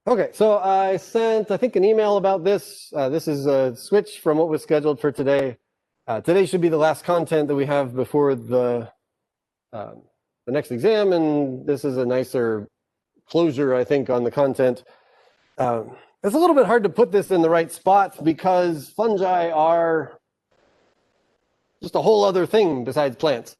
Okay, so I sent, I think, an email about this. This is a switch from what was scheduled for today. Today should be the last content that we have before the next exam, and this is a nicer closure, I think, on the content. It's a little bit hard to put this in the right spots because fungi are just a whole other thing besides plants.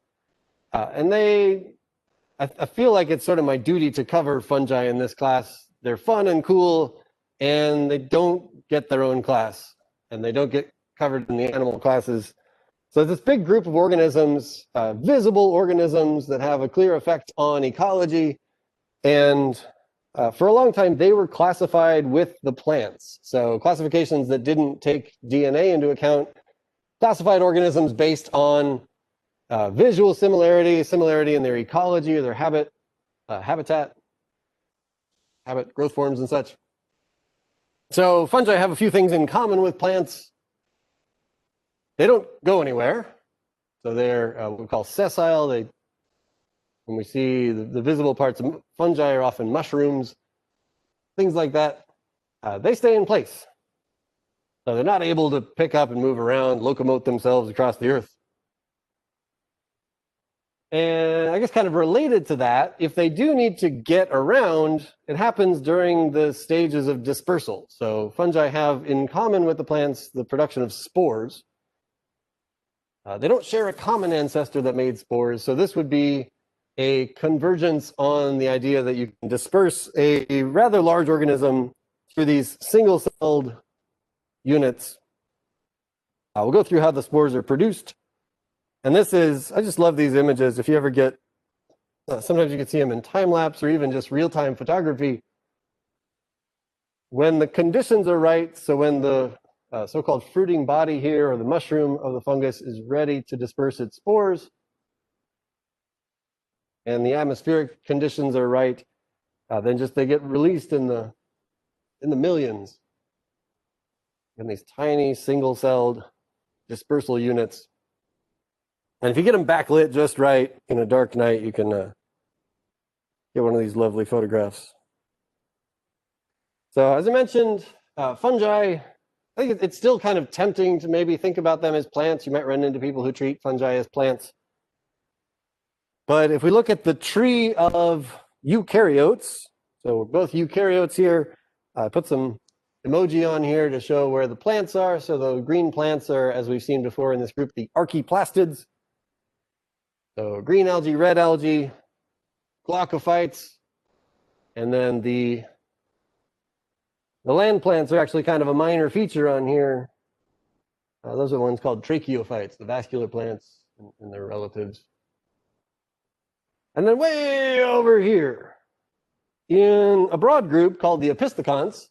And I feel like it's sort of my duty to cover fungi in this class. They're fun and cool, and they don't get their own class, and they don't get covered in the animal classes. So this big group of organisms, visible organisms that have a clear effect on ecology, and for a long time they were classified with the plants. So classifications that didn't take DNA into account classified organisms based on visual similarity in their ecology or their habitat, growth forms and such. So fungi have a few things in common with plants. They don't go anywhere. So they're what we call sessile. When we see the visible parts of fungi are often mushrooms, things like that. They stay in place. So they're not able to pick up and move around, locomote themselves across the earth. And I guess kind of related to that, if they do need to get around, it happens during the stages of dispersal. So fungi have in common with the plants the production of spores. They don't share a common ancestor that made spores. So this would be a convergence on the idea that you can disperse a rather large organism through these single-celled units. We'll go through how the spores are produced. And this is, I just love these images. If you ever get, sometimes you can see them in time lapse or even just real-time photography. When the conditions are right, so when the so-called fruiting body here, or the mushroom of the fungus, is ready to disperse its spores, and the atmospheric conditions are right, then just they get released in the millions in these tiny single-celled dispersal units. And if you get them backlit just right in a dark night, you can get one of these lovely photographs. So as I mentioned, fungi, I think it's still kind of tempting to maybe think about them as plants. You might run into people who treat fungi as plants. But if we look at the tree of eukaryotes, so we're both eukaryotes here, I put some emoji on here to show where the plants are. So the green plants are, as we've seen before in this group, the archaeplastids. So green algae, red algae, glaucophytes, and then the land plants are actually kind of a minor feature on here. Those are the ones called tracheophytes, the vascular plants and their relatives. And then way over here, in a broad group called the opisthecons,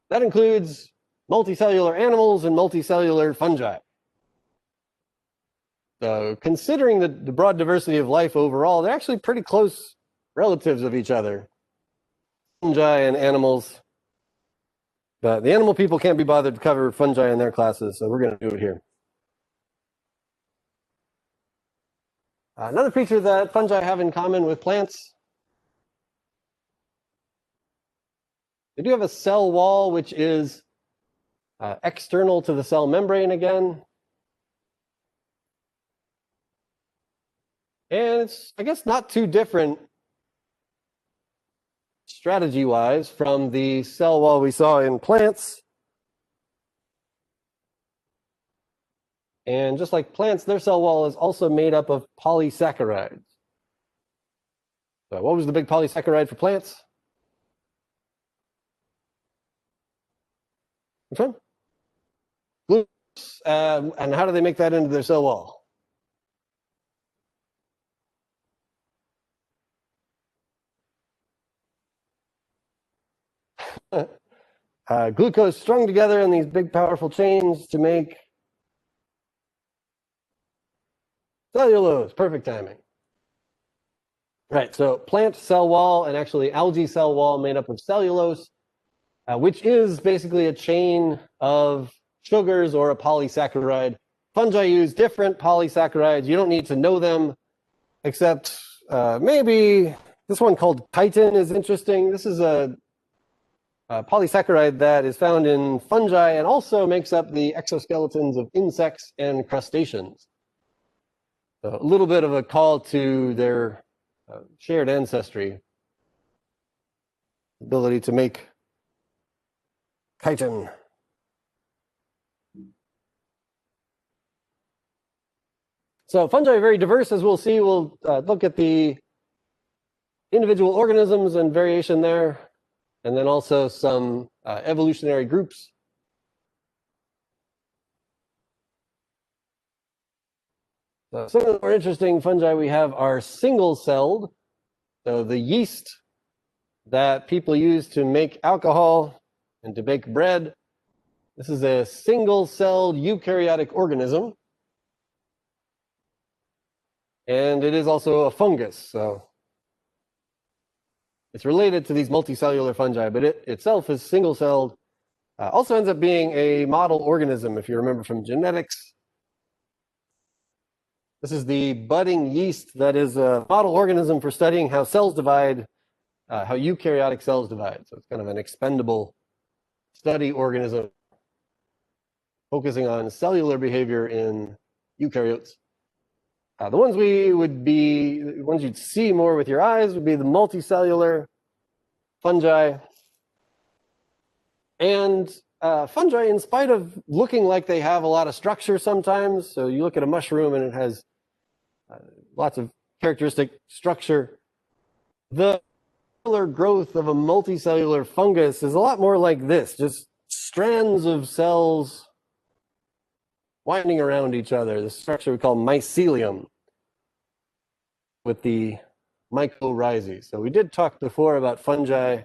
that includes multicellular animals and multicellular fungi. So considering the broad diversity of life overall, they're actually pretty close relatives of each other, fungi and animals. But the animal people can't be bothered to cover fungi in their classes, so we're going to do it here. Another feature that fungi have in common with plants, they do have a cell wall, which is external to the cell membrane again. And it's, I guess, not too different strategy-wise from the cell wall we saw in plants. And just like plants, their cell wall is also made up of polysaccharides. So what was the big polysaccharide for plants? Which one? Glucose. And how do they make that into their cell wall? Glucose strung together in these big powerful chains to make cellulose. Perfect timing. Right, so plant cell wall and actually algae cell wall made up of cellulose, which is basically a chain of sugars or a polysaccharide. Fungi use different polysaccharides. You don't need to know them, except maybe this one called chitin is interesting. This is a polysaccharide that is found in fungi and also makes up the exoskeletons of insects and crustaceans. So a little bit of a call to their shared ancestry, ability to make chitin. So fungi are very diverse, as we'll see. We'll look at the individual organisms and variation there, and then also some evolutionary groups. So some of the more interesting fungi we have are single-celled. So the yeast that people use to make alcohol and to bake bread, this is a single-celled eukaryotic organism. And it is also a fungus, so it's related to these multicellular fungi, but it itself is single-celled. Also ends up being a model organism, if you remember from genetics. This is the budding yeast that is a model organism for studying how cells divide, how eukaryotic cells divide. So it's kind of an expendable study organism focusing on cellular behavior in eukaryotes. The ones the ones you'd see more with your eyes would be the multicellular fungi. And fungi, in spite of looking like they have a lot of structure sometimes, so you look at a mushroom and it has lots of characteristic structure, the cellular growth of a multicellular fungus is a lot more like this, just strands of cells winding around each other. The structure we call mycelium with the mycorrhizae. So we did talk before about fungi,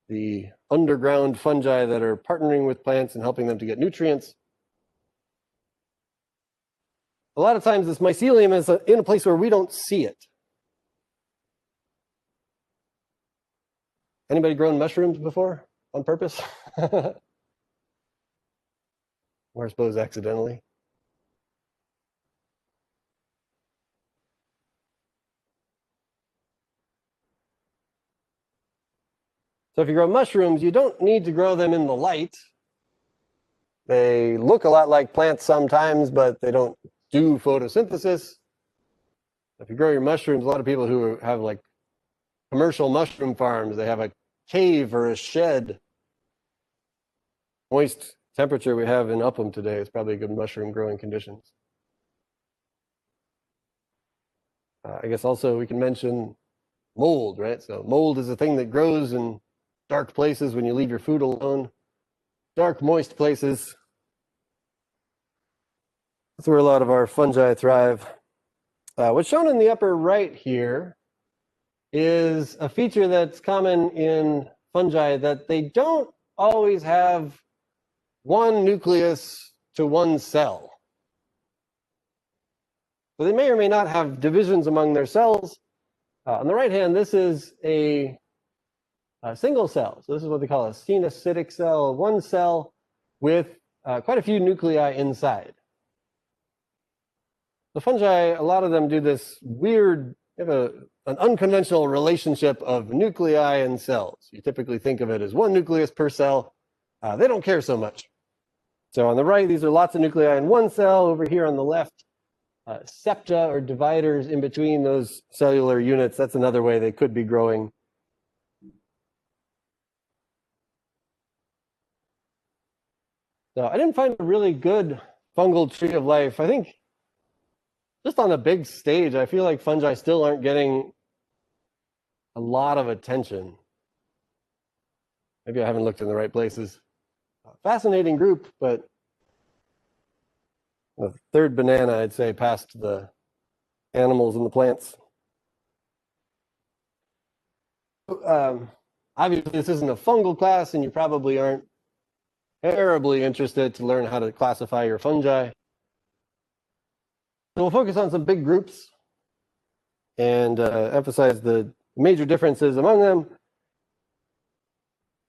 the underground fungi that are partnering with plants and helping them to get nutrients. A lot of times this mycelium is in a place where we don't see it. Anybody grown mushrooms before on purpose? Or I suppose accidentally. So if you grow mushrooms, you don't need to grow them in the light. They look a lot like plants sometimes, but they don't do photosynthesis. If you grow your mushrooms, a lot of people who have like commercial mushroom farms, they have a cave or a shed. Moist temperature we have in Upham today is probably good mushroom growing conditions. I guess also we can mention mold, right? So mold is a thing that grows in dark places when you leave your food alone. Dark, moist places. That's where a lot of our fungi thrive. What's shown in the upper right here is a feature that's common in fungi, that they don't always have one nucleus to one cell. So they may or may not have divisions among their cells. On the right hand, this is a single cell. So this is what they call a cenocytic cell, one cell with quite a few nuclei inside. The fungi, a lot of them do this weird, they have an unconventional relationship of nuclei and cells. You typically think of it as one nucleus per cell. They don't care so much. So on the right, these are lots of nuclei in one cell. Over here on the left, septa or dividers in between those cellular units. That's another way they could be growing. So I didn't find a really good fungal tree of life. I think just on a big stage, I feel like fungi still aren't getting a lot of attention. Maybe I haven't looked in the right places. Fascinating group, but the third banana, I'd say, past the animals and the plants. Obviously, this isn't a fungal class, and you probably aren't terribly interested to learn how to classify your fungi. So we'll focus on some big groups and emphasize the major differences among them.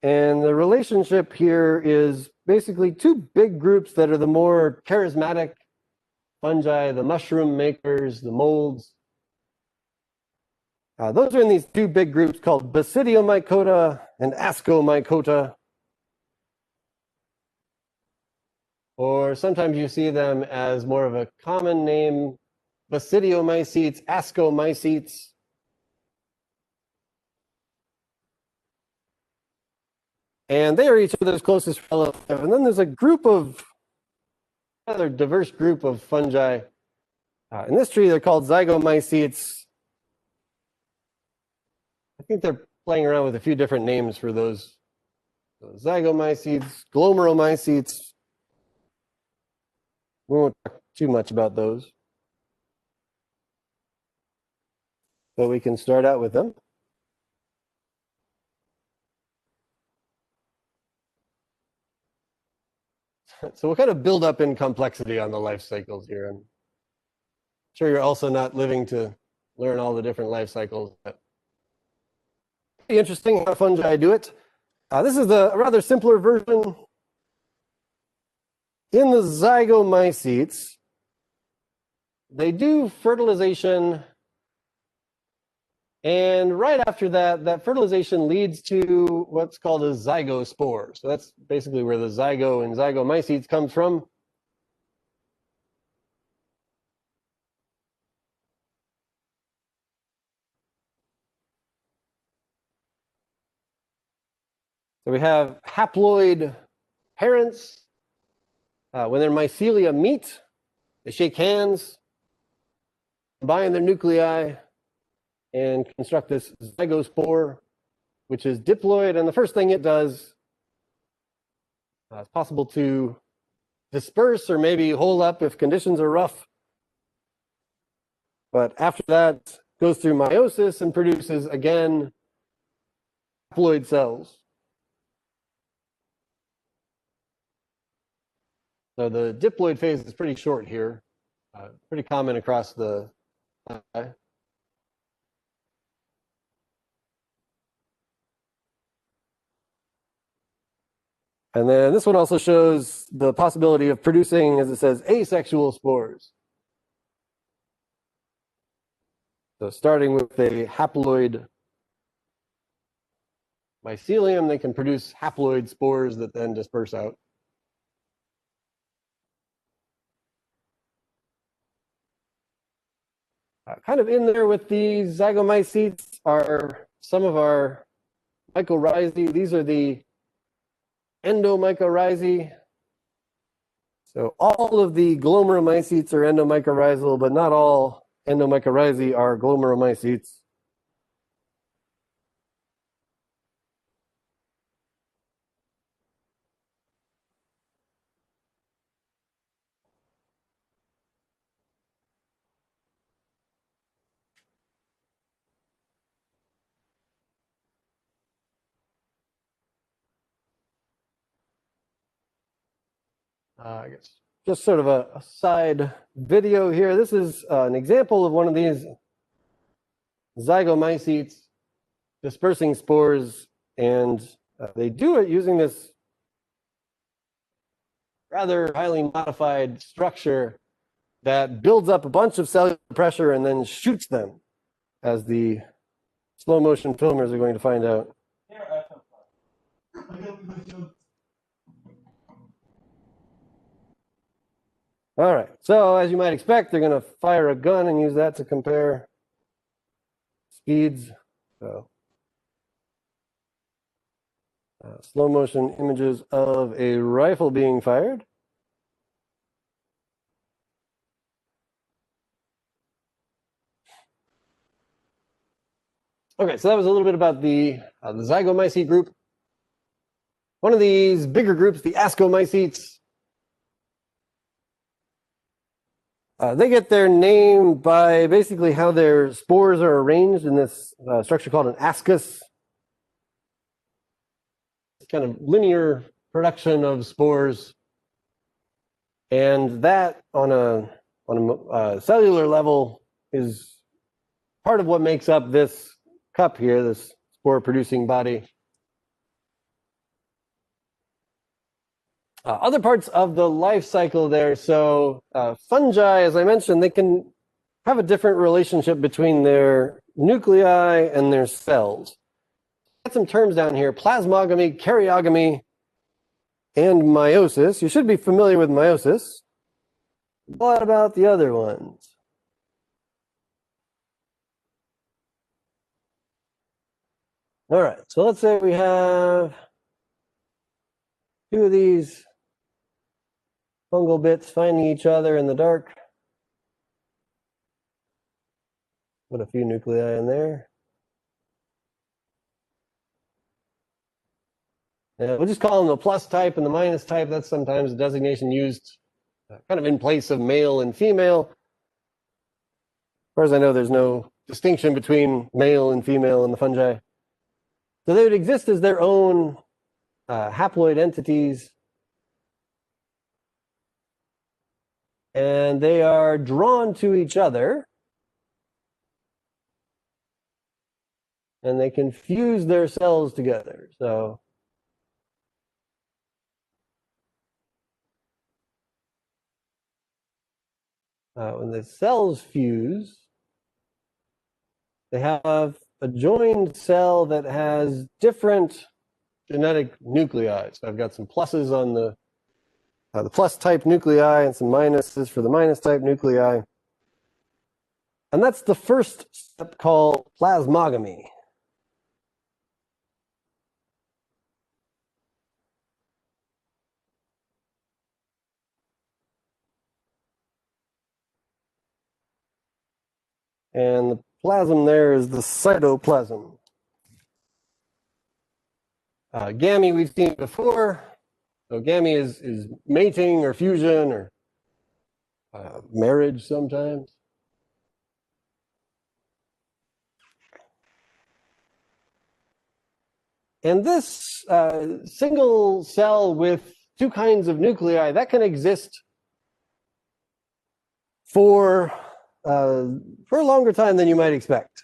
And the relationship here is basically two big groups that are the more charismatic fungi, the mushroom makers, the molds. Those are in these two big groups called Basidiomycota and Ascomycota. Or sometimes you see them as more of a common name, Basidiomycetes, Ascomycetes. And they are each other's closest relative. And then there's a group of, another diverse group of fungi. In this tree, they're called zygomycetes. I think they're playing around with a few different names for those. So zygomycetes, glomeromycetes. We won't talk too much about those. But we can start out with them. So we'll kind of build up in complexity on the life cycles here. I'm sure you're also not living to learn all the different life cycles. But pretty interesting how fungi do it. This is a rather simpler version. In the zygomycetes, they do fertilization, and right after that, that fertilization leads to what's called a zygospore. So that's basically where the zygo in zygomycetes comes from. So we have haploid parents. When their mycelia meet, they shake hands, combine their nuclei, and construct this zygospore, which is diploid. And the first thing it does, it's possible to disperse or maybe hole up if conditions are rough. But after that, goes through meiosis and produces, again, haploid cells. So the diploid phase is pretty short here, pretty common across the fungi. And then this one also shows the possibility of producing, as it says, asexual spores. So starting with a haploid mycelium, they can produce haploid spores that then disperse out. Kind of in there with these zygomycetes are some of our mycorrhizae. These are the endomycorrhizae. So all of the glomeromycetes are endomycorrhizal, but not all endomycorrhizae are glomeromycetes. I guess just sort of a side video here. This is an example of one of these zygomycetes dispersing spores, and they do it using this rather highly modified structure that builds up a bunch of cellular pressure and then shoots them, as the slow motion filmers are going to find out. All right, so as you might expect, they're going to fire a gun and use that to compare speeds. So, slow motion images of a rifle being fired. Okay, so that was a little bit about the zygomycete group. One of these bigger groups, the ascomycetes, they get their name by basically how their spores are arranged in this structure called an ascus. It's kind of linear production of spores, and that on a cellular level is part of what makes up this cup here, this spore-producing body. Other parts of the life cycle there. So fungi, as I mentioned, they can have a different relationship between their nuclei and their cells. Got some terms down here: plasmogamy, karyogamy, and meiosis. You should be familiar with meiosis. What about the other ones? All right, so let's say we have two of these fungal bits finding each other in the dark. Put a few nuclei in there. We'll just call them the plus type and the minus type. That's sometimes a designation used kind of in place of male and female. As far as I know, there's no distinction between male and female in the fungi. So they would exist as their own haploid entities. And they are drawn to each other. And they can fuse their cells together. So when the cells fuse, they have a joined cell that has different genetic nuclei. So I've got some pluses on the plus type nuclei and some minuses for the minus type nuclei. And that's the first step called plasmogamy. And the plasm there is the cytoplasm. Gammy we've seen before. So gammy is mating or fusion or marriage sometimes. And this single cell with two kinds of nuclei, that can exist for a longer time than you might expect.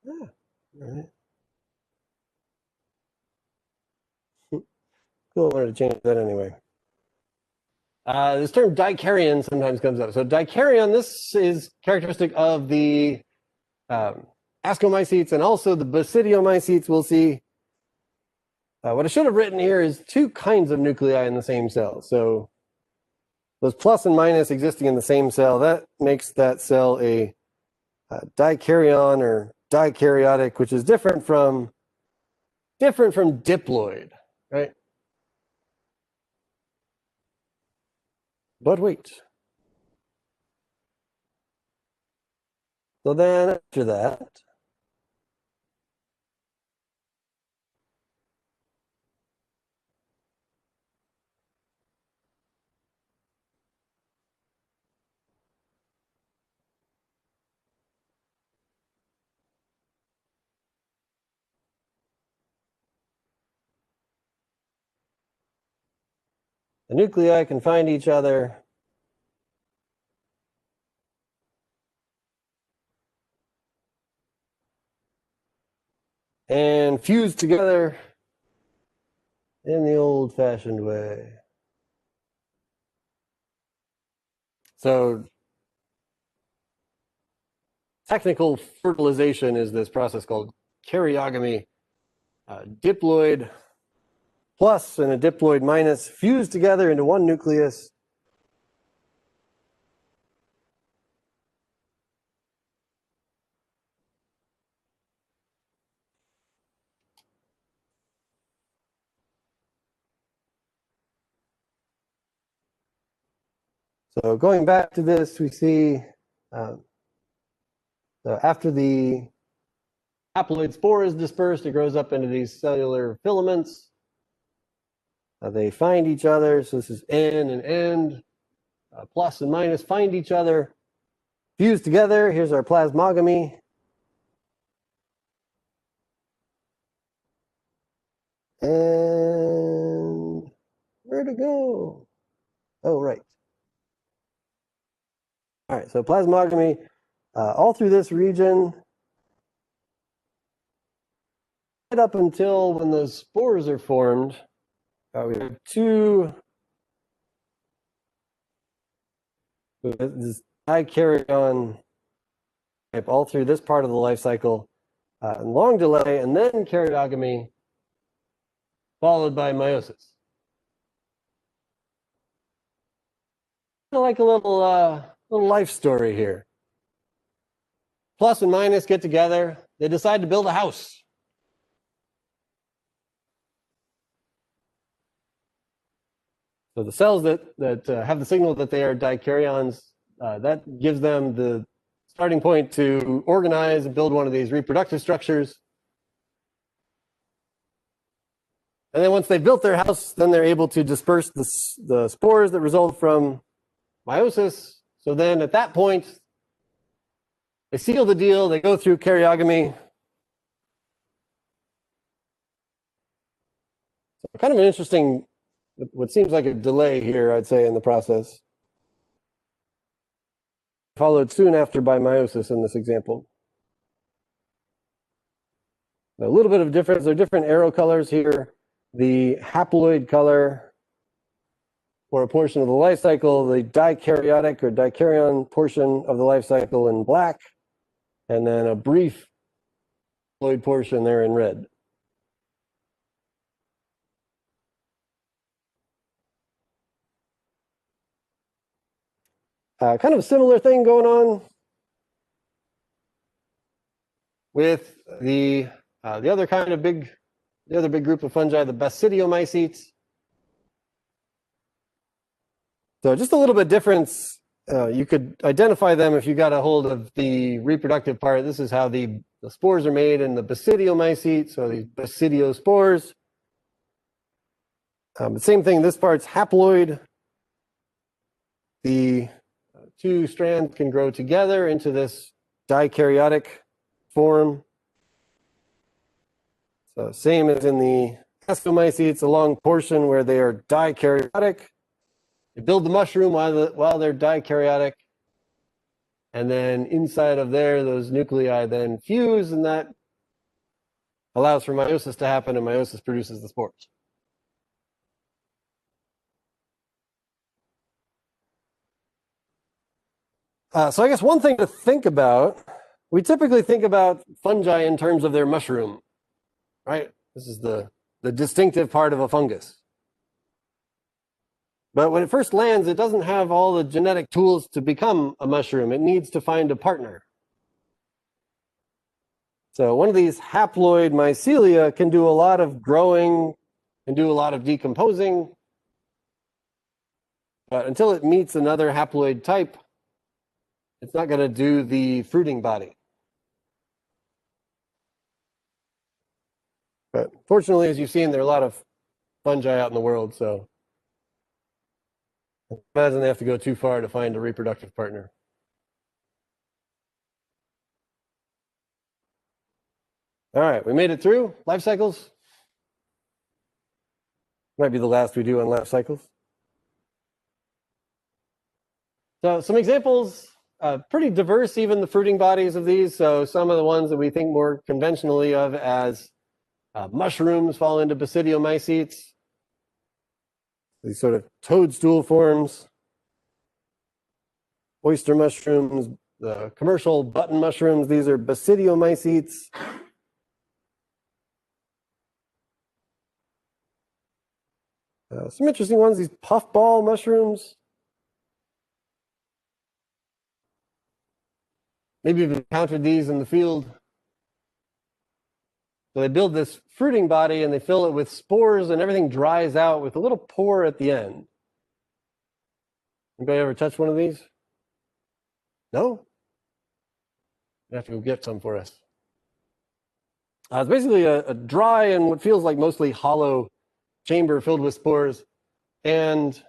Yeah. All right. Cool, I wanted to change that anyway. This term dikaryon sometimes comes up. So dikaryon, this is characteristic of the ascomycetes and also the basidiomycetes. We'll see. What I should have written here is two kinds of nuclei in the same cell. So those plus and minus existing in the same cell, that makes that cell a dikaryon or dikaryotic, which is different from diploid, right? But wait. So then after that, the nuclei can find each other and fuse together in the old-fashioned way. So technical fertilization is this process called karyogamy. Diploid plus and a diploid minus fuse together into one nucleus. So going back to this, we see so after the haploid spore is dispersed, it grows up into these cellular filaments. They find each other. So this is N and N, plus and minus find each other, fuse together. Here's our plasmogamy. And where to go? Oh, right. All right, so plasmogamy all through this region, right up until when those spores are formed. We have two this dikaryon type all through this part of the life cycle, long delay, and then karyogamy, followed by meiosis. Like a little life story here. Plus and minus get together. They decide to build a house. So the cells that have the signal that they are dikaryons, that gives them the starting point to organize and build one of these reproductive structures. And then once they've built their house, then they're able to disperse the spores that result from meiosis. So then at that point, they seal the deal, they go through karyogamy. So kind of an interesting, what seems like a delay here, I'd say, in the process. Followed soon after by meiosis in this example. A little bit of difference, there are different arrow colors here. The haploid color for a portion of the life cycle, the dikaryotic or dikaryon portion of the life cycle in black, and then a brief haploid portion there in red. Kind of a similar thing going on with the other kind of big group of fungi, the basidiomycetes. So just a little bit difference. You could identify them if you got a hold of the reproductive part. This is how the spores are made in the basidiomycetes, so these basidiospores. The same thing, this part's haploid. The two strands can grow together into this dikaryotic form. So same as in the ascomycetes, a long portion where they are dikaryotic. They build the mushroom while they're dikaryotic. And then inside of there, those nuclei then fuse, and that allows for meiosis to happen, and meiosis produces the spores. So I guess one thing to think about, we typically think about fungi in terms of their mushroom, right? This is the distinctive part of a fungus. But when it first lands, it doesn't have all the genetic tools to become a mushroom. It needs to find a partner. So one of these haploid mycelia can do a lot of growing, can do a lot of decomposing. But until it meets another haploid type, it's not going to do the fruiting body. But fortunately, as you've seen, there are a lot of fungi out in the world, so I imagine they have to go too far to find a reproductive partner. All right, we made it through life cycles. Might be the last we do on life cycles. So some examples, pretty diverse, even the fruiting bodies of these. So some of the ones that we think more conventionally of as mushrooms fall into basidiomycetes. These sort of toadstool forms. Oyster mushrooms, the commercial button mushrooms, these are basidiomycetes. Some interesting ones, these puffball mushrooms. Maybe you've encountered these in the field. So they build this fruiting body and they fill it with spores, and everything dries out with a little pore at the end. Anybody ever touch one of these? No? You have to go get some for us. It's basically a dry and what feels like mostly hollow chamber filled with spores. And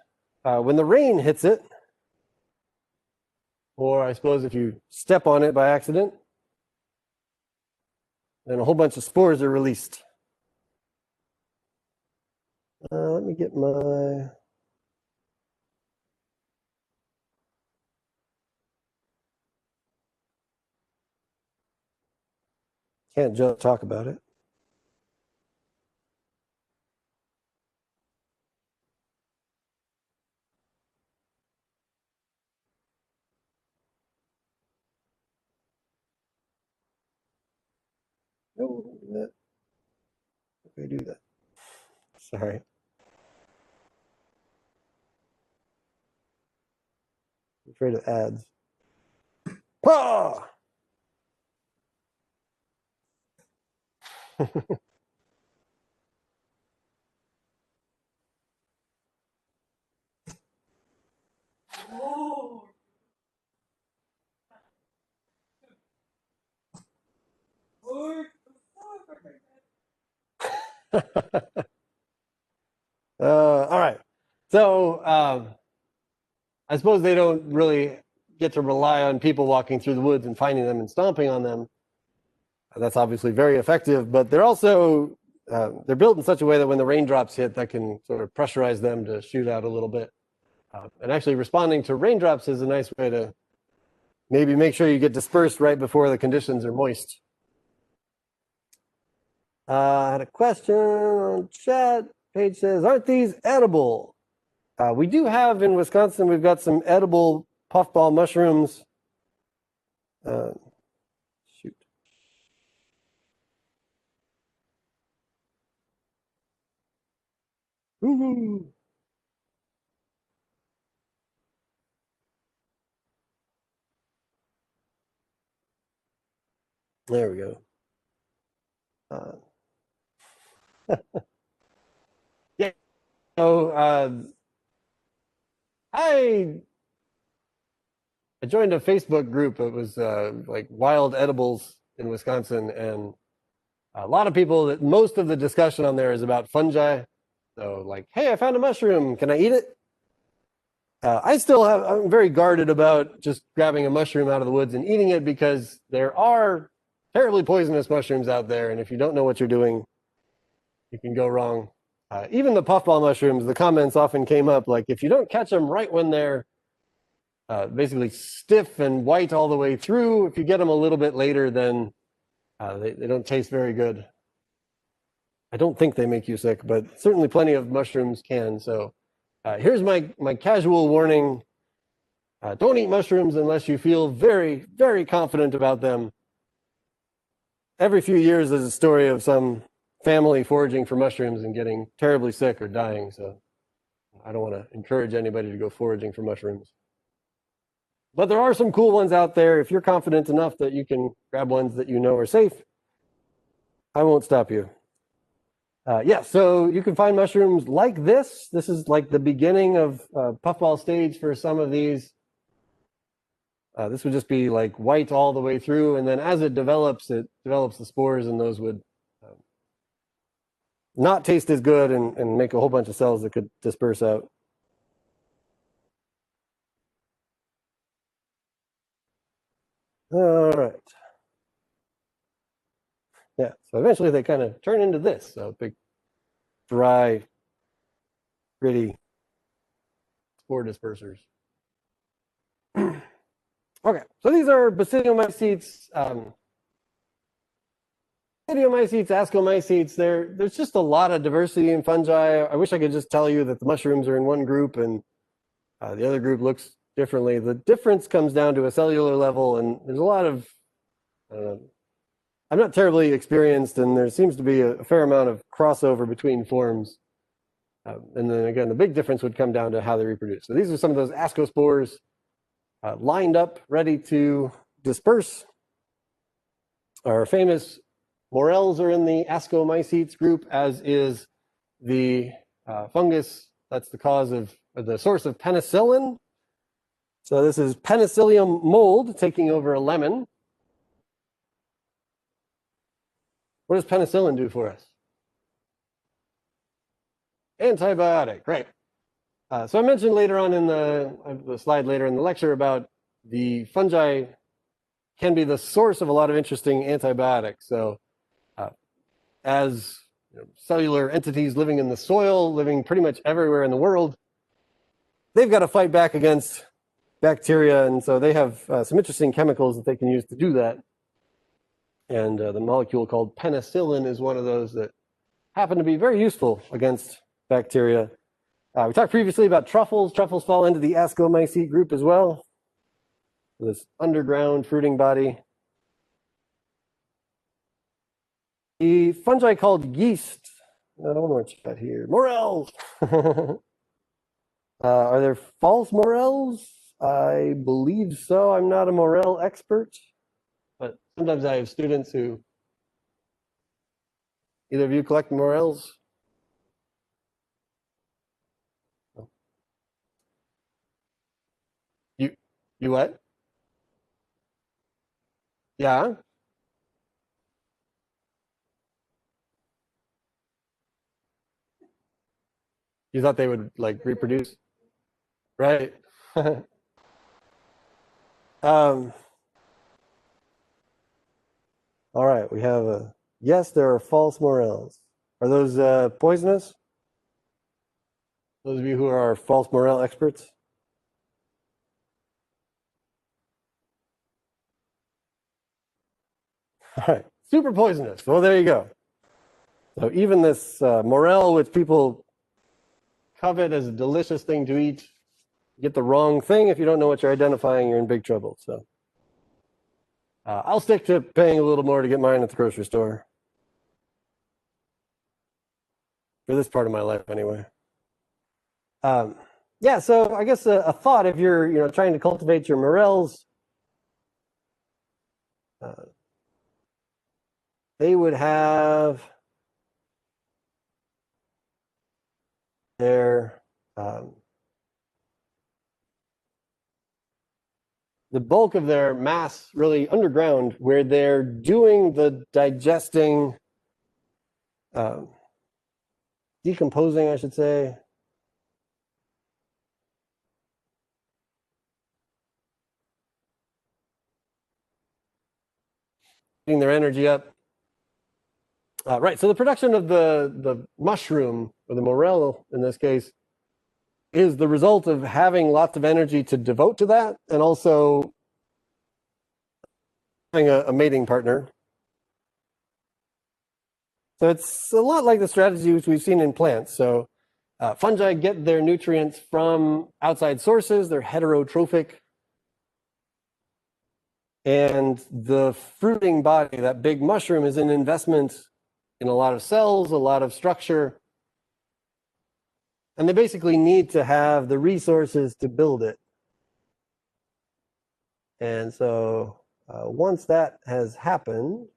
when the rain hits it, or I suppose if you step on it by accident, then a whole bunch of spores are released. Let me get my... Can't just talk about it. No, don't do that. Okay, do that. Sorry. I'm afraid of ads. Ah! All right. So I suppose they don't really get to rely on people walking through the woods and finding them and stomping on them. That's obviously very effective, but they're also they're built in such a way that when the raindrops hit, that can sort of pressurize them to shoot out a little bit. And actually, responding to raindrops is a nice way to maybe make sure you get dispersed right before the conditions are moist. I had a question on chat. Paige says, "Aren't these edible?" We do have in Wisconsin. We've got some edible puffball mushrooms. Shoot. Woo-hoo. There we go. Yeah. So I joined a Facebook group. It was like wild edibles in Wisconsin, and a lot of people. That most of the discussion on there is about fungi. So like, hey, I found a mushroom. Can I eat it? I'm very guarded about just grabbing a mushroom out of the woods and eating it because there are terribly poisonous mushrooms out there, and if you don't know what you're doing, you can go wrong. Even the puffball mushrooms, the comments often came up like, if you don't catch them right when they're basically stiff and white all the way through, if you get them a little bit later, then they don't taste very good. I don't think they make you sick, but certainly plenty of mushrooms can. So here's my casual warning. Don't eat mushrooms unless you feel very, very confident about them. Every few years, there's a story of some family foraging for mushrooms and getting terribly sick or dying. So I don't want to encourage anybody to go foraging for mushrooms. But there are some cool ones out there. If you're confident enough that you can grab ones that you know are safe, I won't stop you. Yeah, so you can find mushrooms like this. This is like the beginning of puffball stage for some of these. This would just be like white all the way through, and then as it develops the spores, and those would not taste as good and make a whole bunch of cells that could disperse out. All right. Yeah, so eventually they kind of turn into this, so big, dry, gritty spore dispersers. Okay, so these are basidiomycetes, basidiomycetes, ascomycetes. There's just a lot of diversity in fungi. I wish I could just tell you that the mushrooms are in one group and the other group looks differently. The difference comes down to a cellular level, and there's a lot of, I'm not terribly experienced, and there seems to be a fair amount of crossover between forms. And then again, the big difference would come down to how they reproduce. So these are some of those ascospores lined up, ready to disperse. Our famous morels are in the ascomycetes group, as is the fungus that's the cause of, or the source of penicillin. So this is Penicillium mold taking over a lemon. What does penicillin do for us? Antibiotic, right. So I mentioned later on in the slide later in the lecture about the fungi can be the source of a lot of interesting antibiotics. So as cellular entities living in the soil, living pretty much everywhere in the world, they've got to fight back against bacteria. And so they have some interesting chemicals that they can use to do that. And the molecule called penicillin is one of those that happen to be very useful against bacteria. We talked previously about truffles. Truffles fall into the Ascomycete group as well. This underground fruiting body. The fungi called yeast. I don't know what you got here. Morels. Are there false morels? I believe so. I'm not a morel expert, but sometimes I have students who. Either of you collect morels? You you what? Yeah. You thought they would like reproduce, right? um, all right, we have a yes. There are false morels. Are those poisonous? Those of you who are false morel experts. All right, super poisonous. Well, there you go. So even this morel, which people covet as a delicious thing to eat, you get the wrong thing if you don't know what you're identifying. You're in big trouble. So I'll stick to paying a little more to get mine at the grocery store. For this part of my life, anyway. Yeah, so I guess a thought if you're trying to cultivate your morels, they would have their the bulk of their mass really underground, where they're doing the digesting, decomposing, I should say. Getting their energy up. Right, so the production of the mushroom, or the morel in this case, is the result of having lots of energy to devote to that, and also having a mating partner. So it's a lot like the strategies we've seen in plants. So fungi get their nutrients from outside sources. They're heterotrophic. And the fruiting body, that big mushroom, is an investment in a lot of cells, a lot of structure. And they basically need to have the resources to build it. And so once that has happened,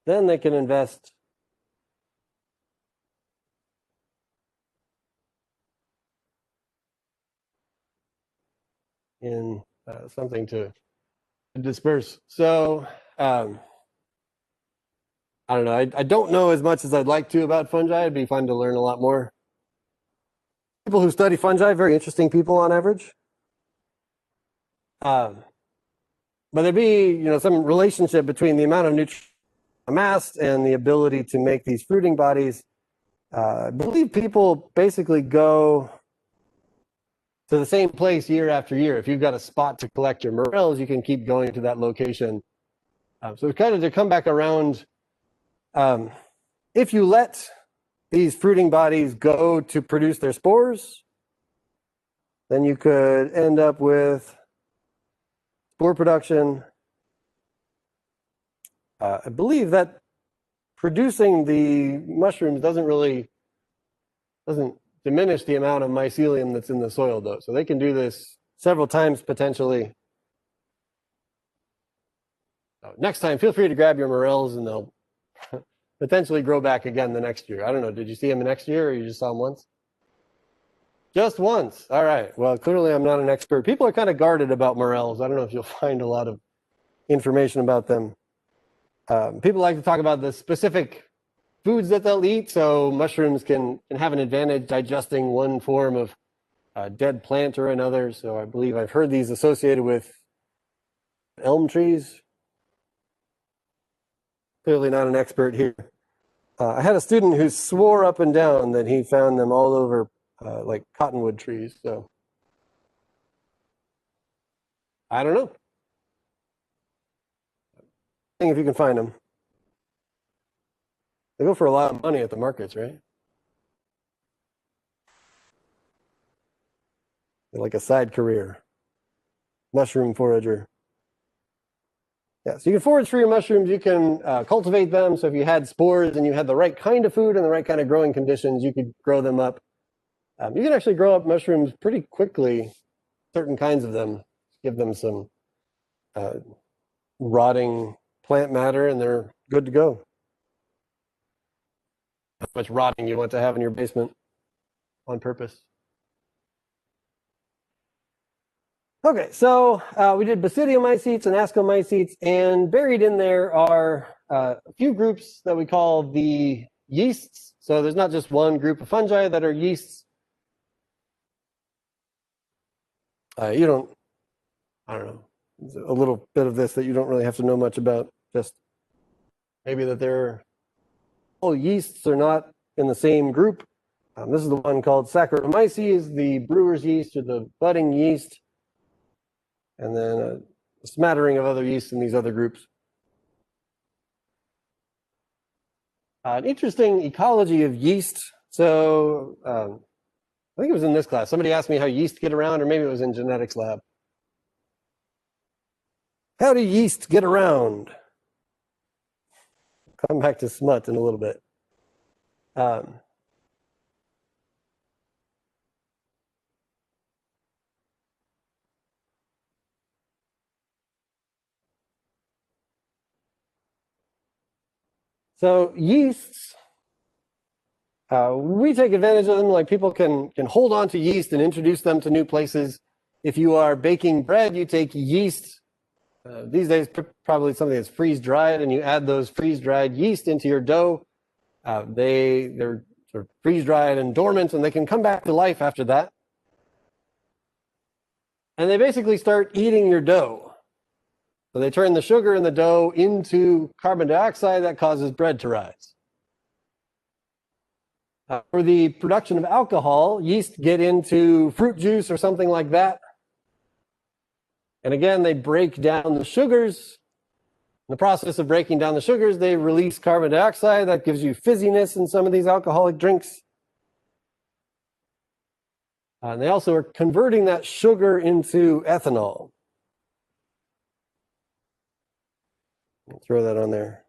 then they can invest in something to disperse. So I don't know. I don't know as much as I'd like to about fungi. It'd be fun to learn a lot more. People who study fungi, very interesting people on average. But there'd be, some relationship between the amount of nutrients amassed and the ability to make these fruiting bodies. I believe people basically go to the same place year after year. If you've got a spot to collect your morels, you can keep going to that location. So kind of to come back around, if you let these fruiting bodies go to produce their spores, then you could end up with spore production. I believe that producing the mushrooms doesn't diminish the amount of mycelium that's in the soil, though. So they can do this several times potentially. So next time, feel free to grab your morels, and they'll potentially grow back again the next year. I don't know. Did you see them the next year, or you just saw them once? Just once. All right. Well, clearly I'm not an expert. People are kind of guarded about morels. I don't know if you'll find a lot of information about them. People like to talk about the specific foods that they'll eat. So mushrooms can have an advantage digesting one form of dead plant or another. So I believe I've heard these associated with elm trees. Clearly not an expert here. I had a student who swore up and down that he found them all over like cottonwood trees. So I don't know. I think if you can find them, they go for a lot of money at the markets, right? They're like a side career, mushroom forager. Yeah, so you can forage for your mushrooms. You can cultivate them. So if you had spores and you had the right kind of food and the right kind of growing conditions, you could grow them up. You can actually grow up mushrooms pretty quickly, certain kinds of them. Give them some uh, rotting plant matter and they're good to go. How much rotting you want to have in your basement on purpose. Okay, so we did basidiomycetes and ascomycetes, and buried in there are a few groups that we call the yeasts. So there's not just one group of fungi that are yeasts. I don't know, a little bit of this that you don't really have to know much about, just maybe that they're all yeasts are not in the same group. This is the one called Saccharomyces, the brewer's yeast or the budding yeast, and then a smattering of other yeasts in these other groups. An interesting ecology of yeast. So I think it was in this class. Somebody asked me how yeast get around, or maybe it was in genetics lab. How do yeast get around? Come back to smut in a little bit. So yeasts, we take advantage of them. Like people can hold on to yeast and introduce them to new places. If you are baking bread, you take yeast. These days, probably something that's freeze dried, and you add those freeze dried yeast into your dough. They're sort of freeze dried and dormant, and they can come back to life after that. And they basically start eating your dough. So they turn the sugar in the dough into carbon dioxide that causes bread to rise. For the production of alcohol, yeast get into fruit juice or something like that. And again, they break down the sugars. In the process of breaking down the sugars, they release carbon dioxide. That gives you fizziness in some of these alcoholic drinks. And they also are converting that sugar into ethanol. I'll throw that on there.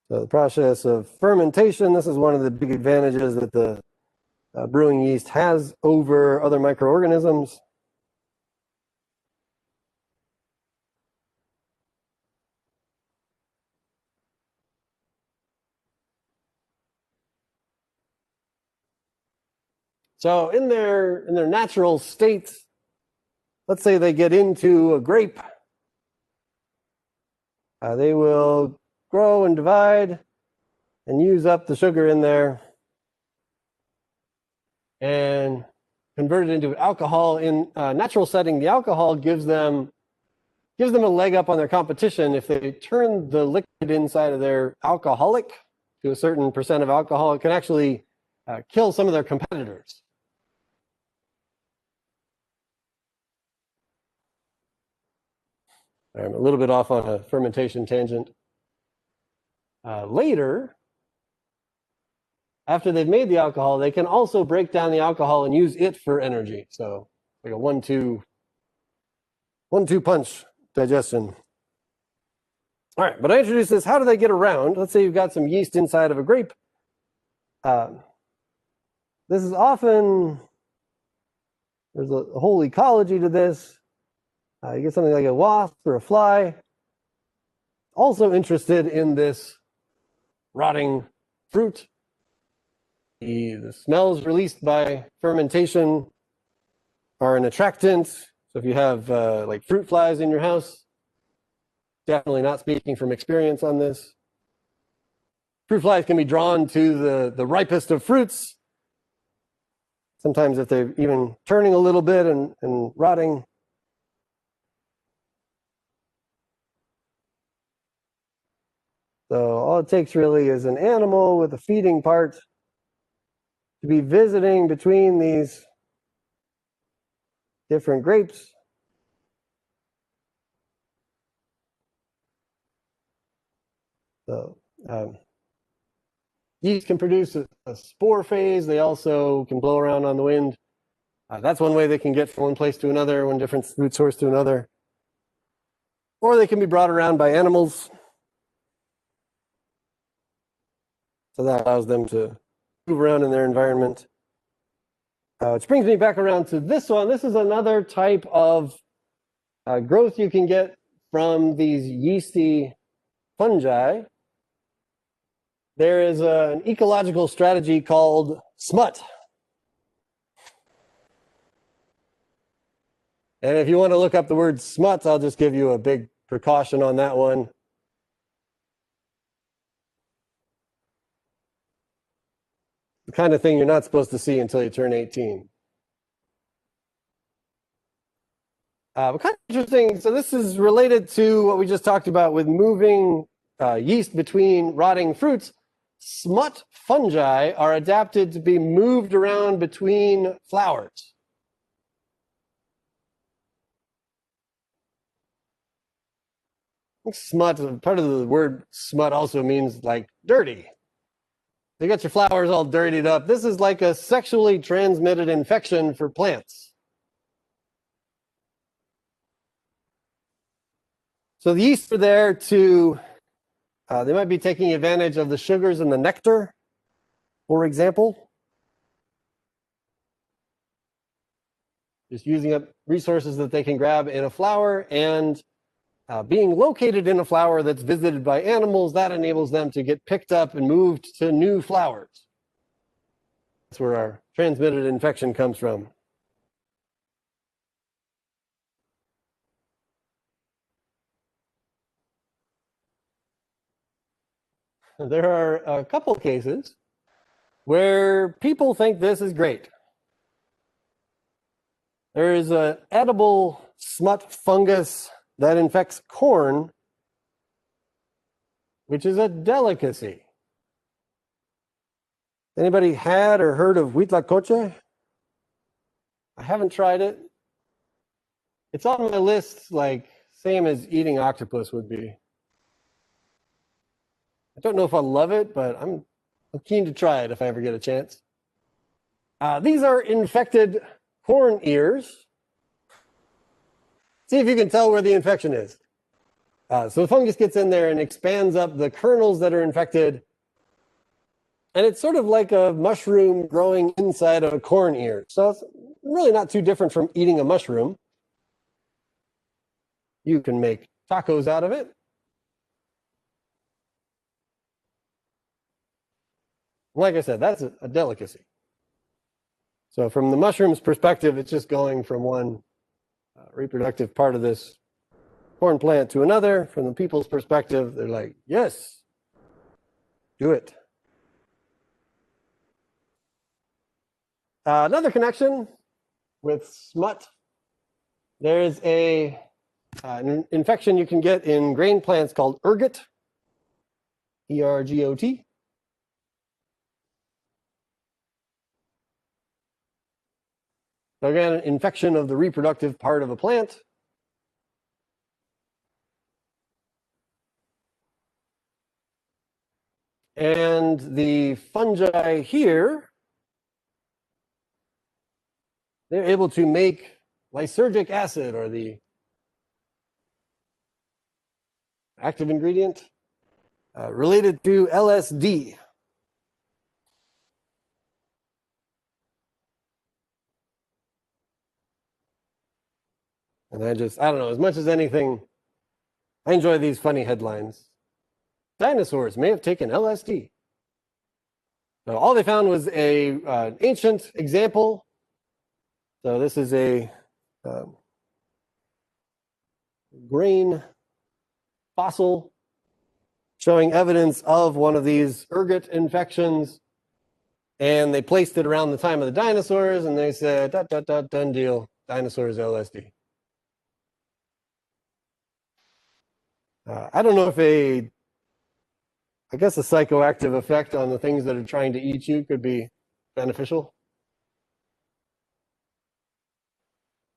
So the process of fermentation, this is one of the big advantages that the brewing yeast has over other microorganisms. So in their natural state, let's say they get into a grape, they will grow and divide and use up the sugar in there and convert it into alcohol. In a natural setting, the alcohol gives them a leg up on their competition. If they turn the liquid inside of their alcoholic to a certain percent of alcohol, it can actually kill some of their competitors. I'm a little bit off on a fermentation tangent. Later, after they've made the alcohol, they can also break down the alcohol and use it for energy. So like a 1-2 punch digestion. All right, but I introduced this. How do they get around? Let's say you've got some yeast inside of a grape. This is often, there's a whole ecology to this. You get something like a wasp or a fly, also interested in this rotting fruit. The smells released by fermentation are an attractant. So if you have like fruit flies in your house, definitely not speaking from experience on this. Fruit flies can be drawn to the ripest of fruits. Sometimes if they're even turning a little bit and rotting. So all it takes really is an animal with a feeding part to be visiting between these different grapes. So yeast can produce a spore phase. They also can blow around on the wind. That's one way they can get from one place to another, one different food source to another. Or they can be brought around by animals. So that allows them to move around in their environment. Which brings me back around to this one. This is another type of growth you can get from these yeasty fungi. There is an ecological strategy called smut. And if you want to look up the word smut, I'll just give you a big precaution on that one. The kind of thing you're not supposed to see until you turn 18. Kind of interesting. So this is related to what we just talked about with moving yeast between rotting fruits. Smut fungi are adapted to be moved around between flowers. Smut, part of the word smut also means like dirty. You got your flowers all dirtied up. This is like a sexually transmitted infection for plants. So the yeast are there to, they might be taking advantage of the sugars in the nectar, for example. Just using up resources that they can grab in a flower, and being located in a flower that's visited by animals, that enables them to get picked up and moved to new flowers. That's where our transmitted infection comes from. There are a couple cases where people think this is great. There is an edible smut fungus that infects corn, which is a delicacy. Anybody had or heard of huitlacoche? I haven't tried it. It's on my list, like same as eating octopus would be. I don't know if I'll love it, but I'm keen to try it if I ever get a chance. These are infected corn ears. See if you can tell where the infection is. So the fungus gets in there and expands up the kernels that are infected. And it's sort of like a mushroom growing inside of a corn ear. So it's really not too different from eating a mushroom. You can make tacos out of it. Like I said, that's a delicacy. So from the mushroom's perspective, it's just going from one reproductive part of this corn plant to another. From the people's perspective, they're like, yes, do it. Another connection with smut. There's an infection you can get in grain plants called ergot, E-R-G-O-T. So again, an infection of the reproductive part of a plant. And the fungi here, they're able to make lysergic acid, or the active ingredient related to LSD. And I don't know, as much as anything, I enjoy these funny headlines. Dinosaurs may have taken LSD. So all they found was an ancient example. So this is a grain fossil showing evidence of one of these ergot infections. And they placed it around the time of the dinosaurs, and they said, done deal, dinosaurs LSD. I don't know if I guess a psychoactive effect on the things that are trying to eat you could be beneficial?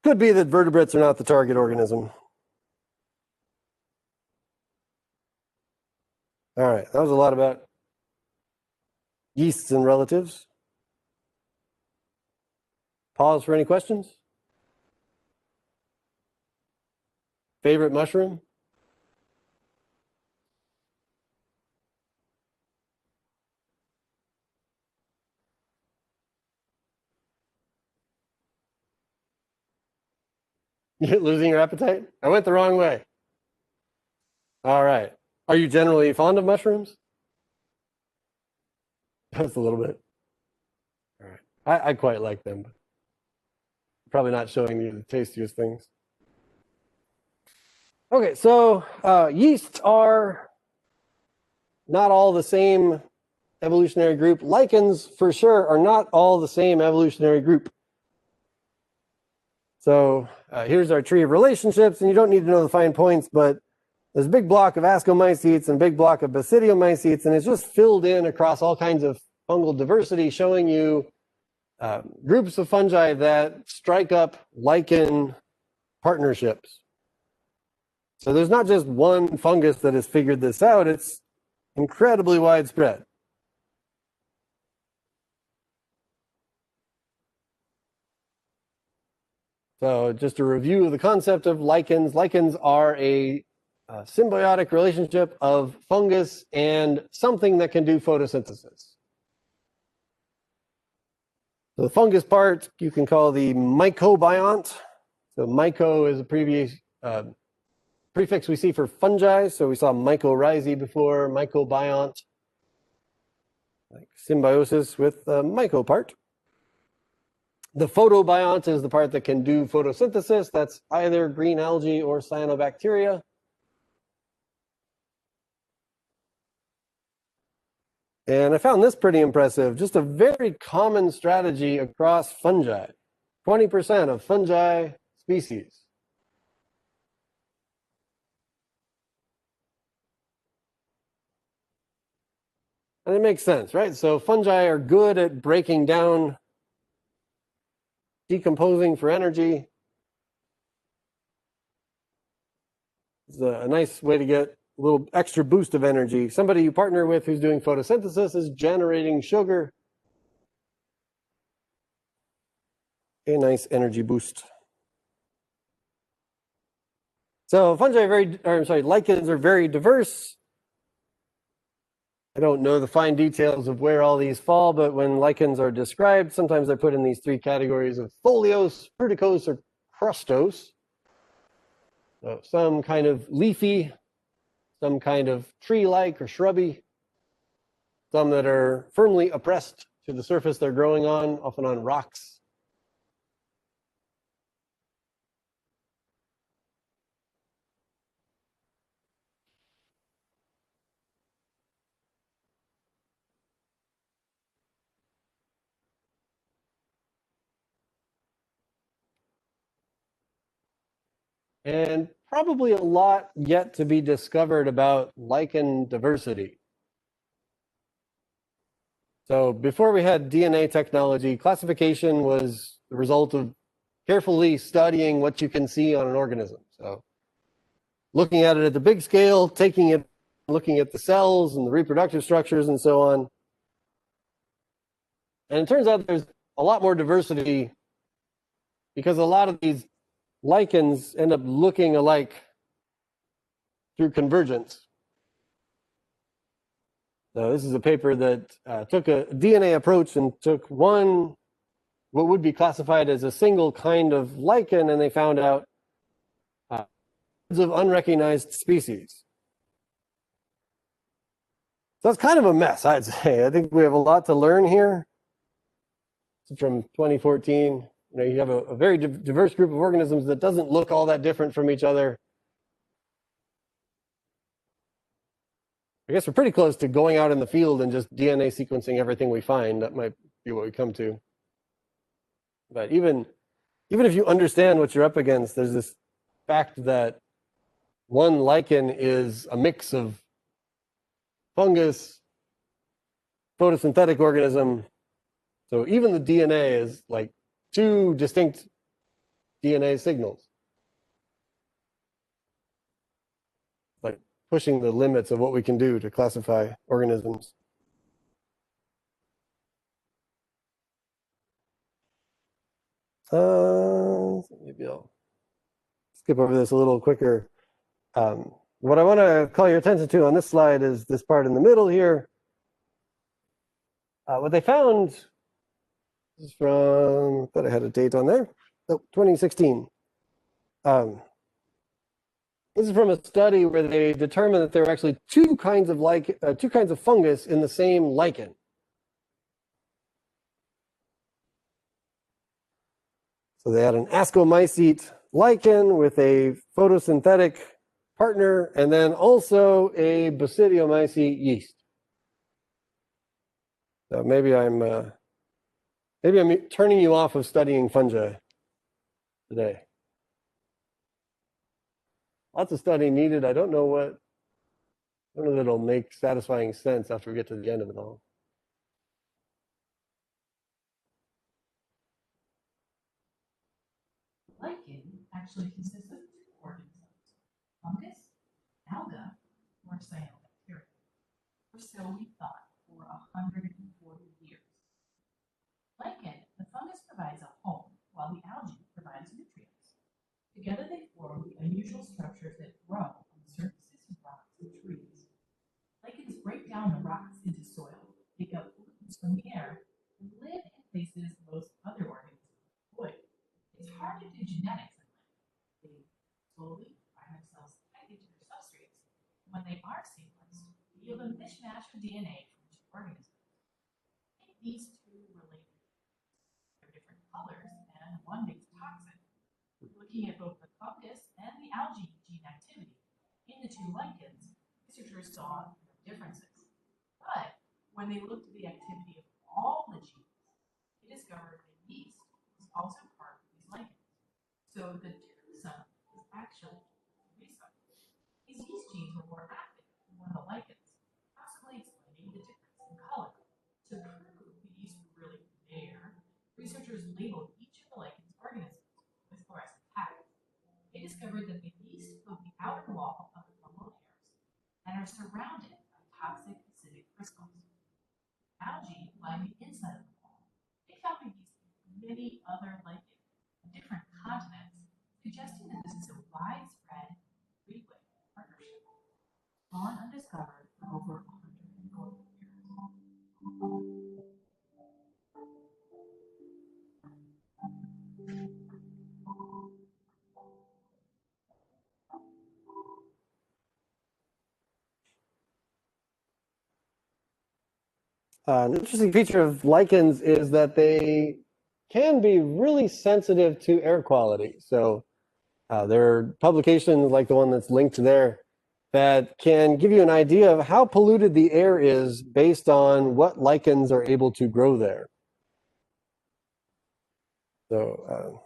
Could be that vertebrates are not the target organism. All right, that was a lot about yeasts and relatives. Pause for any questions? Favorite mushroom? You're losing your appetite? I went the wrong way. All right. Are you generally fond of mushrooms? Just a little bit. All right. I quite like them, but probably not showing you the tastiest things. Okay, so yeasts are not all the same evolutionary group. Lichens, for sure, are not all the same evolutionary group. So here's our tree of relationships, and you don't need to know the fine points, but there's a big block of ascomycetes and a big block of basidiomycetes, and it's just filled in across all kinds of fungal diversity, showing you groups of fungi that strike up lichen partnerships. So there's not just one fungus that has figured this out, it's incredibly widespread. So just a review of the concept of lichens. Lichens are a symbiotic relationship of fungus and something that can do photosynthesis. So the fungus part you can call the mycobiont. So myco is a previous prefix we see for fungi. So we saw mycorrhizae before, mycobiont, like symbiosis with the myco part. The photobiont is the part that can do photosynthesis. That's either green algae or cyanobacteria. And I found this pretty impressive. Just a very common strategy across fungi. 20% of fungi species. And it makes sense, right? So fungi are good at breaking down, decomposing for energy. It's a nice way to get a little extra boost of energy. Somebody you partner with who's doing photosynthesis is generating sugar. A nice energy boost. So fungi are lichens are very diverse. I don't know the fine details of where all these fall, but when lichens are described, sometimes they're put in these three categories of foliose, fruticose, or crustose. So some kind of leafy, some kind of tree-like or shrubby, some that are firmly oppressed to the surface they're growing on, often on rocks. And probably a lot yet to be discovered about lichen diversity. So before we had DNA technology, classification was the result of carefully studying what you can see on an organism. So looking at it at the big scale, looking at the cells and the reproductive structures and so on. And it turns out there's a lot more diversity because a lot of these lichens end up looking alike through convergence. So this is a paper that took a DNA approach and took what would be classified as a single kind of lichen, and they found out of unrecognized species. So that's kind of a mess, I'd say. I think we have a lot to learn here. From 2014, you have a very diverse group of organisms that doesn't look all that different from each other. I guess we're pretty close to going out in the field and just DNA sequencing everything we find. That might be what we come to. But even if you understand what you're up against, there's this fact that one lichen is a mix of fungus, photosynthetic organism, So even the DNA is like two distinct DNA signals, like pushing the limits of what we can do to classify organisms. Maybe I'll skip over this a little quicker. What I want to call your attention to on this slide is this part in the middle here. What they found is from, I thought I had a date on there. Oh, 2016. This is from a study where they determined that there are actually two kinds of fungus in the same lichen. So they had an ascomycete lichen with a photosynthetic partner, and then also a basidiomycete yeast. So maybe I'm turning you off of studying fungi today. Lots of study needed. I don't know that it'll make satisfying sense after we get to the end of it all. Lichen actually consists of two organisms, fungus, alga, or cyanobacteria. Or so we thought for 140 years. Lichen, the fungus provides a home, while the algae provides nutrients. Together they form the unusual structures that grow on the surfaces of rocks and trees. Lichens break down the rocks into soil, pick up pollutants from the air, and live in places most other organisms would. It's hard to do genetics in life. They slowly find themselves connected to their substrates. When they are sequenced, they yield a mishmash of DNA from two organisms. Take these two related. They're different colors, and one makes toxin. Looking at both the fungus and the algae gene activity in the two lichens, researchers saw no differences. But when they looked at the activity of all the genes, they discovered that yeast was also part of these lichens. So the twosome is actually threesome. These yeast genes were more active than one of the lichens, possibly explaining the difference in color. To prove the yeast were really there, researchers labeled each of the lichen's organisms with fluorescent tags. They discovered that the yeast coat the outer wall of the fungal hairs and are surrounded by toxic acidic crystals. Algae line the inside of the wall. They found the yeast in many other lichens on different continents, suggesting that this is a widespread three-way partnership, gone undiscovered for over 140 years. An interesting feature of lichens is that they can be really sensitive to air quality. So there are publications like the one that's linked there that can give you an idea of how polluted the air is based on what lichens are able to grow there. So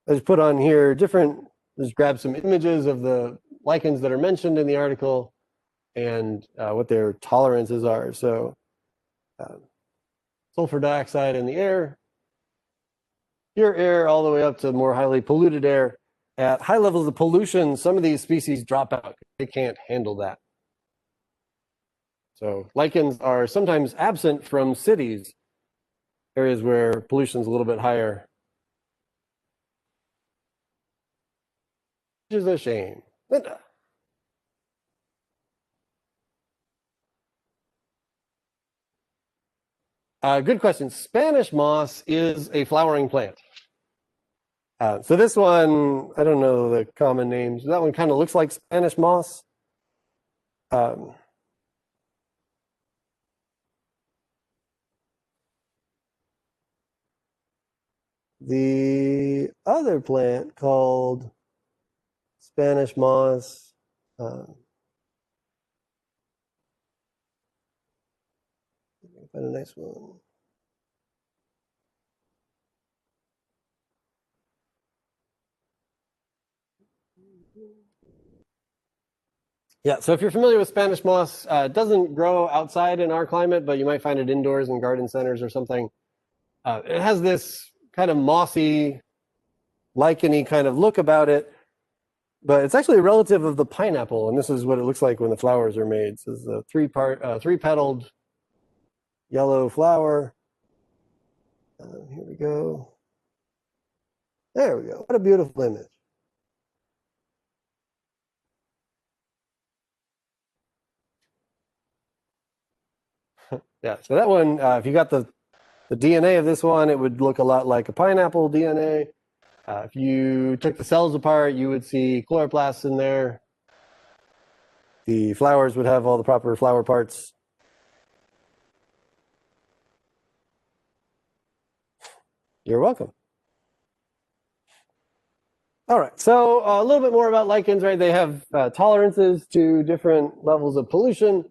I just put on here just grab some images of the lichens that are mentioned in the article and what their tolerances are. So sulfur dioxide in the air, pure air, all the way up to more highly polluted air. At high levels of pollution, some of these species drop out. They can't handle that. So lichens are sometimes absent from cities, areas where pollution is a little bit higher, which is a shame. Linda. Good question. Spanish moss is a flowering plant. So this one, I don't know the common names. That one kind of looks like Spanish moss. The other plant called Spanish moss, find a nice one. Yeah, so if you're familiar with Spanish moss, it doesn't grow outside in our climate, but you might find it indoors in garden centers or something. It has this kind of mossy, lichen-y kind of look about it, but it's actually a relative of the pineapple, and this is what it looks like when the flowers are made. This is a three-petaled yellow flower. Here we go. There we go. What a beautiful image. Yeah, so that one, if you got the DNA of this one, it would look a lot like a pineapple DNA. If you took the cells apart, you would see chloroplasts in there. The flowers would have all the proper flower parts. You're welcome. All right, so a little bit more about lichens, right? They have tolerances to different levels of pollution.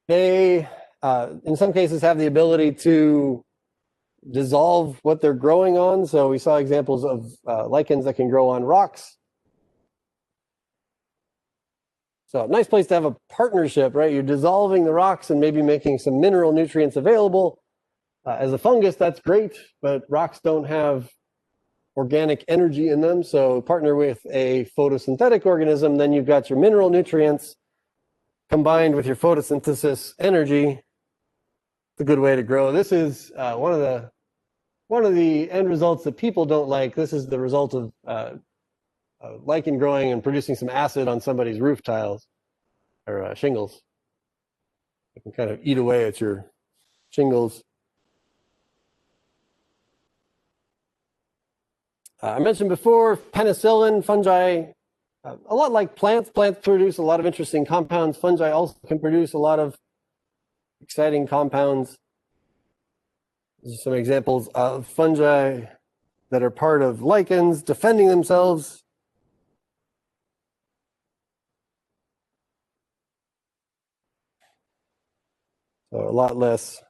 They, in some cases, have the ability to dissolve what they're growing on. So we saw examples of lichens that can grow on rocks. So a nice place to have a partnership, right? You're dissolving the rocks and maybe making some mineral nutrients available. As a fungus, that's great, but rocks don't have organic energy in them. So partner with a photosynthetic organism, then you've got your mineral nutrients combined with your photosynthesis energy. It's a good way to grow. This is one of the end results that people don't like. This is the result of lichen growing and producing some acid on somebody's roof tiles or shingles. It can kind of eat away at your shingles. I mentioned before, penicillin, fungi, a lot like plants. Plants produce a lot of interesting compounds. Fungi also can produce a lot of exciting compounds. These are some examples of fungi that are part of lichens defending themselves. So a lot less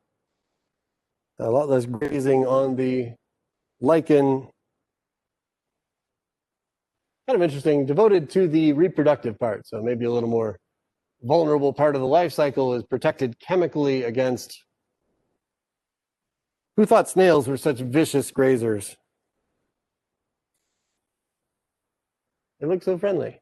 grazing on the lichen. Kind of interesting, devoted to the reproductive part. So maybe a little more vulnerable part of the life cycle is protected chemically against. Who thought snails were such vicious grazers? They look so friendly.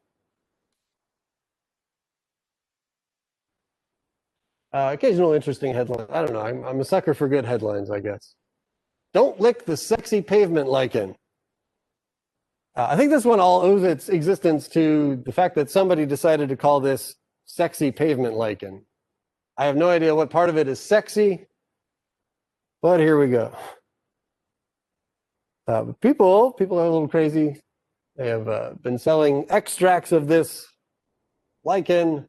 Occasional interesting headlines. I don't know. I'm a sucker for good headlines, I guess. Don't lick the sexy pavement lichen. I think this one all owes its existence to the fact that somebody decided to call this sexy pavement lichen. I have no idea what part of it is sexy, but here we go. People are a little crazy. They have been selling extracts of this lichen,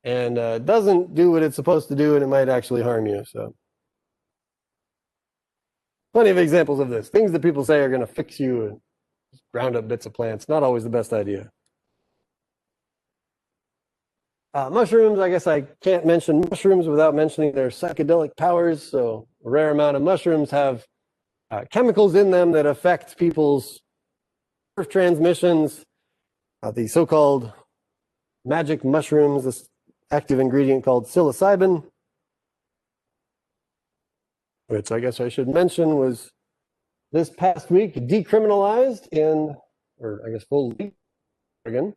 and it doesn't do what it's supposed to do, and it might actually harm you. So, plenty of examples of this. Things that people say are going to fix you and just ground up bits of plants. Not always the best idea. Mushrooms, I guess I can't mention mushrooms without mentioning their psychedelic powers. So a rare amount of mushrooms have chemicals in them that affect people's nerve transmissions. The so-called magic mushrooms, this active ingredient called psilocybin, which I guess I should mention was this past week decriminalized in, or I guess fully, Oregon.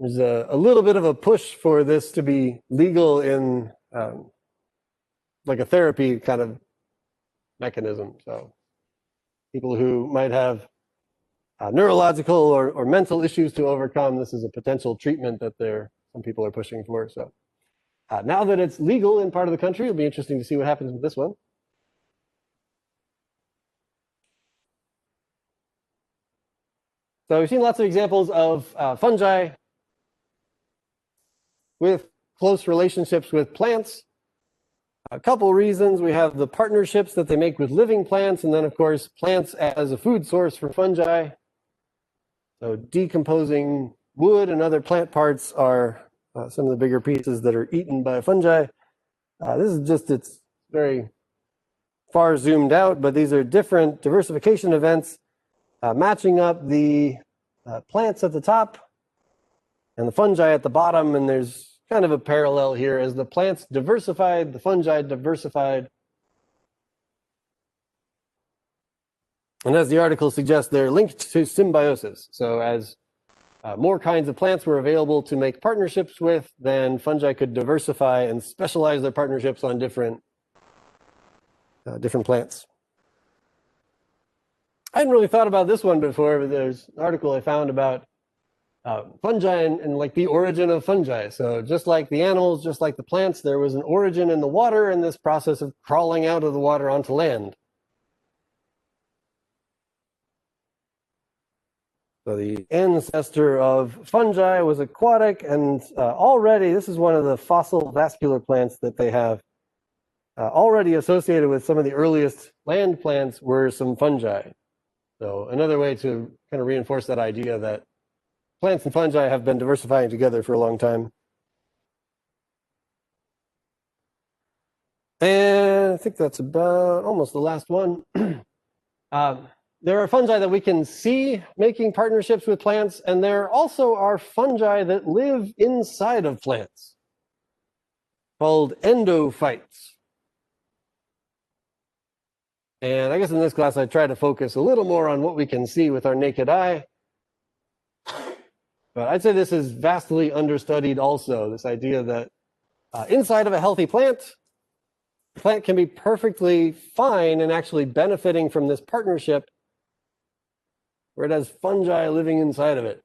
There's a little bit of a push for this to be legal in like a therapy kind of mechanism. So people who might have neurological or mental issues to overcome, this is a potential treatment that some people are pushing for. So now that it's legal in part of the country, it'll be interesting to see what happens with this one. So we've seen lots of examples of fungi with close relationships with plants. A couple reasons. We have the partnerships that they make with living plants, and then of course plants as a food source for fungi. So decomposing wood and other plant parts are some of the bigger pieces that are eaten by fungi. This is just, it's very far zoomed out, but these are different diversification events matching up the plants at the top and the fungi at the bottom, and there's kind of a parallel here. As the plants diversified, the fungi diversified. And as the article suggests, they're linked to symbiosis. So as more kinds of plants were available to make partnerships with, then fungi could diversify and specialize their partnerships on different plants. I hadn't really thought about this one before, but there's an article I found about fungi and like the origin of fungi. So just like the animals, just like the plants, there was an origin in the water and this process of crawling out of the water onto land. So the ancestor of fungi was aquatic, and already this is one of the fossil vascular plants that they have. Already associated with some of the earliest land plants were some fungi. So another way to kind of reinforce that idea that plants and fungi have been diversifying together for a long time. And I think that's about almost the last one. There are fungi that we can see making partnerships with plants, and there also are fungi that live inside of plants called endophytes. And I guess in this class, I try to focus a little more on what we can see with our naked eye. But I'd say this is vastly understudied also, this idea that inside of a healthy plant, the plant can be perfectly fine and actually benefiting from this partnership where it has fungi living inside of it.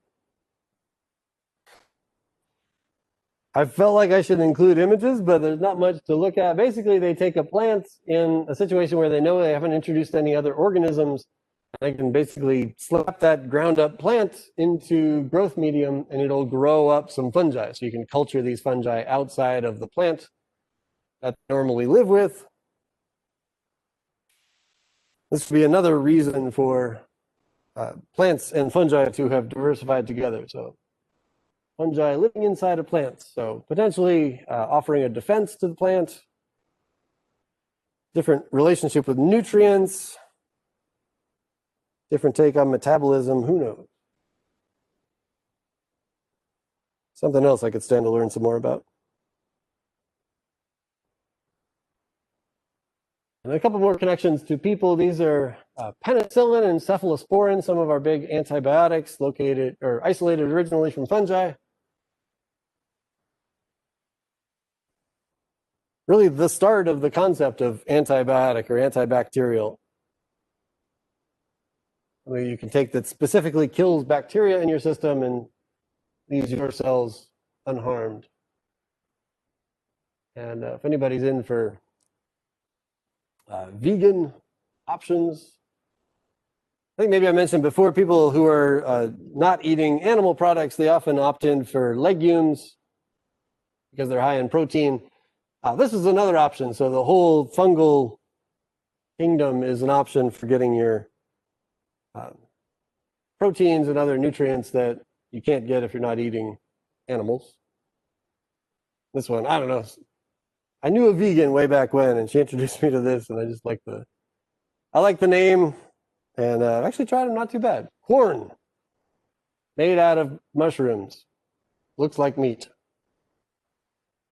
I felt like I should include images, but there's not much to look at. Basically, they take a plant in a situation where they know they haven't introduced any other organisms. They can basically slap that ground up plant into growth medium and it'll grow up some fungi. So you can culture these fungi outside of the plant that they normally live with. This would be another reason for plants and fungi to have diversified together. So fungi living inside of plants. So potentially offering a defense to the plant, different relationship with nutrients, different take on metabolism, who knows? Something else I could stand to learn some more about. And a couple more connections to people. These are penicillin and cephalosporin, some of our big antibiotics located or isolated originally from fungi. Really the start of the concept of antibiotic or antibacterial. Where you can take that specifically kills bacteria in your system and leaves your cells unharmed. And if anybody's in for vegan options, I think maybe I mentioned before, people who are not eating animal products, they often opt in for legumes because they're high in protein. This is another option. So the whole fungal kingdom is an option for getting your proteins and other nutrients that you can't get if you're not eating animals. This one, I don't know. I knew a vegan way back when, and she introduced me to this, and I just like the name, and I've actually tried them, not too bad. Corn, made out of mushrooms, looks like meat.